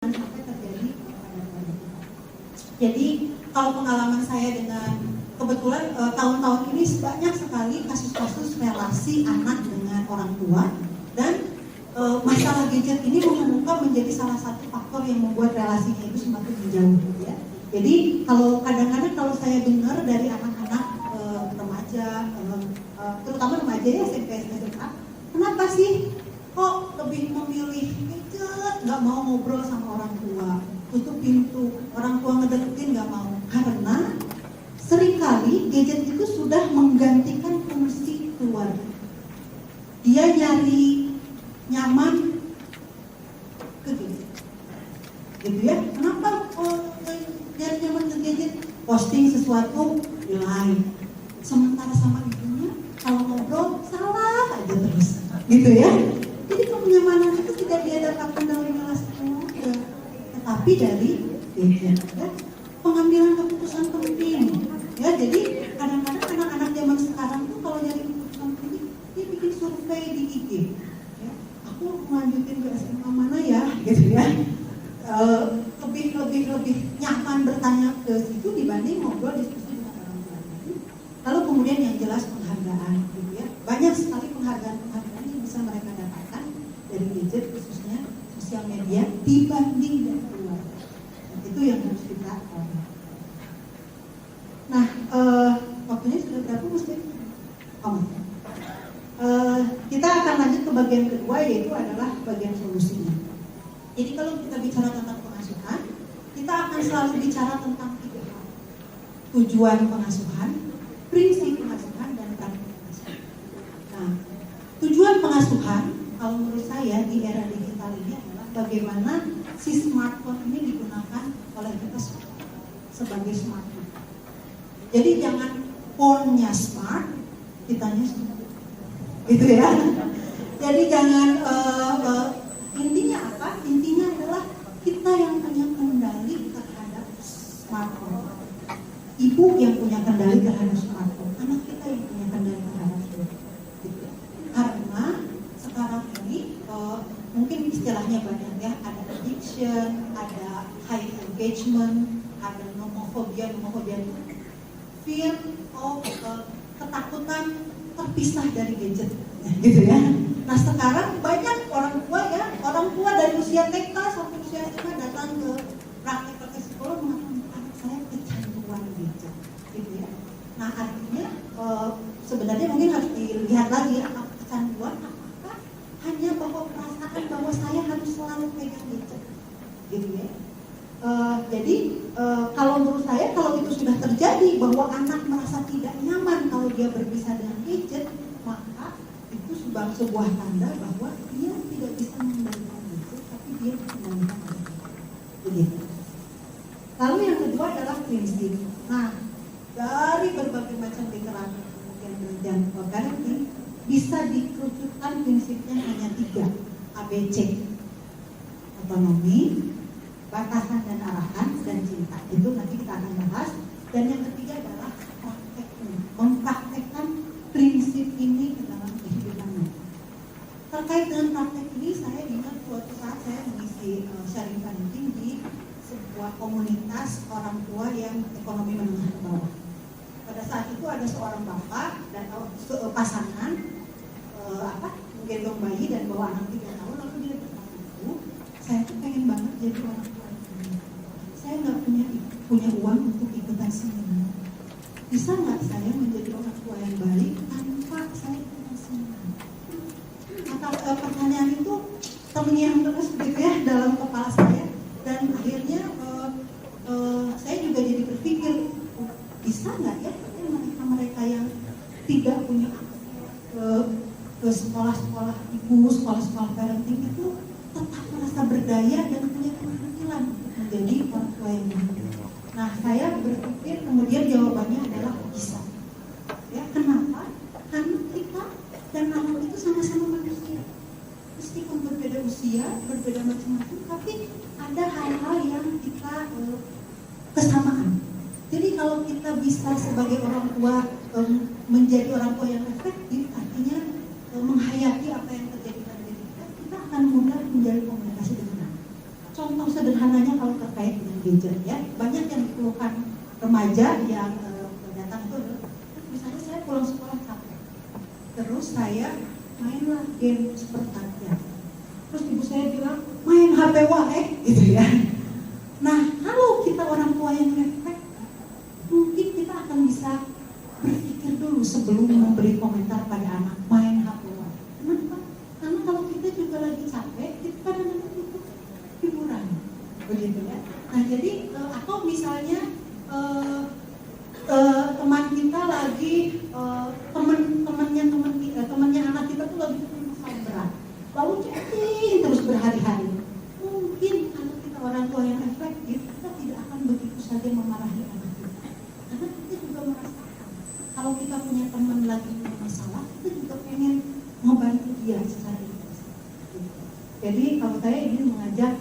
sampai terjadi pada. Jadi kalau pengalaman saya dengan kebetulan tahun-tahun ini banyak sekali kasus-kasus relasi anak dengan orang tua dan masalah gadget ini menjadi salah satu faktor yang membuat relasinya itu semakin menjauh, ya. Jadi kadang-kadang kalau saya dengar dari anak-anak remaja, terutama remaja ya SMP SMA, kenapa sih kok lebih memilih gadget, nggak mau ngobrol sama orang tua, tutup pintu, orang tua ngedeketin nggak mau, karena seringkali gadget itu sudah menggantikan fungsi keluarga. Dia nyari nyaman ke gadget, gitu ya. Kenapa nyari nyaman ke gadget? Posting sesuatu di like, sementara sama ibunya kalau ngobrol salah aja terus, gitu ya. Jadi kenyamanan itu tidak dia dapatkan dari relasi keluarga, tetapi dari gadget, ya. Pengambilan keputusan penting, ya. Jadi kadang-kadang anak-anak zaman sekarang tuh kalau nyari keputusan penting, dia bikin survei di IG, ya. Aku melanjutin ke SMA mana ya, gitu ya. Lebih nyaman bertanya ke situ dibanding ngobrol diskusi dengan orang lain. Lalu kemudian yang jelas penghargaan, gitu ya. Banyak sekali penghargaan yang bisa mereka dapatkan dari gadget, khususnya sosial media, dibanding dari keluarga. Itu yang harus kita lakukan. Nah, waktunya sudah berapa, Mas Ben? Kita akan lanjut ke bagian kedua, yaitu adalah bagian solusinya. Jadi kalau kita bicara tentang pengasuhan, kita akan selalu bicara tentang 3 hal: tujuan pengasuhan, prinsip pengasuhan, dan praktik pengasuhan. Nah, tujuan pengasuhan kalau menurut saya di era digital ini adalah bagaimana si smartphone ini digunakan oleh kita sebagai smartphone. Jadi jangan phone-nya smart, kitanya smart, gitu ya. Jadi jangan intinya apa? Intinya adalah kita yang punya kendali terhadap smartphone. Ibu yang punya kendali terhadap smartphone, anak kita yang punya kendali terhadap smartphone. Gitu. Karena sekarang ini mungkin istilahnya banyak ya, ada addiction, ada high engagement, ada nomophobia itu fear of ketakutan terpisah dari gadget, gitu ya. Nah sekarang banyak orang tua dari usia TK sampai usia SMA datang ke praktek psikolog mengatakan anak saya kecanduan gadget, gitu ya. Nah artinya sebenarnya mungkin harus dilihat lagi apakah kecanduan, apakah hanya bahwa perasaan bahwa saya harus selalu pegang gadget, gitu ya. Jadi kalau menurut saya kalau itu sudah terjadi bahwa anak merasa tidak nyaman kalau dia berpisah dengan gadget, maka itu sebuah tanda bahwa dia tidak bisa mengendalikan gadget, tapi dia mengendalikan gadget. Begitu. Lalu yang kedua adalah prinsip. Nah, dari berbagai macam literatur kemudian dan parenting bisa dikerucutkan prinsipnya hanya 3 ABC: otonomi, batasan dan arahan, dan cinta. Itu nanti kita akan bahas. Dan yang ketiga adalah prakteknya, mempraktekkan prinsip ini ke dalam kehidupan. Terkait dengan praktek ini, saya ingat suatu saat saya mengisi sharing parenting di sebuah komunitas orang tua yang ekonomi menengah ke bawah. Pada saat itu ada seorang bapak dan pasangan menggendong bayi dan bawa anak 3 tahun, lalu dia berkata, "Bu, saya tuh pengen banget jadi orang tua. Saya nggak punya uang untuk ikutan seminar. Bisa nggak saya menjadi orang tua yang baik tanpa saya ikutan seminar?" Maka pertanyaan itu terngiang terus gitu ya dalam kepala saya, dan akhirnya saya juga jadi berpikir, bisa nggak ya mereka yang tidak punya ke sekolah-sekolah ibu, sekolah-sekolah parenting itu tetap merasa berdaya dan punya keterampilan menjadi orang tua yang baik. Nah, saya berpikir kemudian jawabannya adalah bisa. Ya, kenapa? Karena kita dan anak itu sama-sama manusia. Meskipun berbeda usia, berbeda macam-macam, tapi ada hal-hal yang kita kesamaan. Jadi kalau kita bisa sebagai orang tua menjadi orang tua yang efektif, artinya menghayati apa yang terjadi pada diri kita akan mudah menjalin komunikasi dengan anak. Contoh contoh sederhananya kalau terkait dengan gadget ya, banyak yang dikeluhkan remaja yang datang itu adalah, misalnya saya pulang sekolah capek, terus saya mainlah game sepertiga, terus ibu saya bilang main HP wae gitu ya. Nah kalau kita orang tua yang refleks, mungkin kita akan bisa berpikir dulu sebelum memberi komentar pada anak main HP wae. Kenapa? Karena kalau kita juga lagi capek, kita kadang-kadang butuh hiburan, begitu ya. Nah jadi atau misalnya teman kita lagi temannya anak kita tuh lagi punya masalah berat, lalu chatting terus berhari-hari. Mungkin kalau kita orang tua yang efektif, kita tidak akan begitu saja memarahi anak kita, karena kita juga merasakan kalau kita punya teman lagi punya masalah, kita juga pengen membantu dia secara individu. Jadi kalau saya ingin mengajak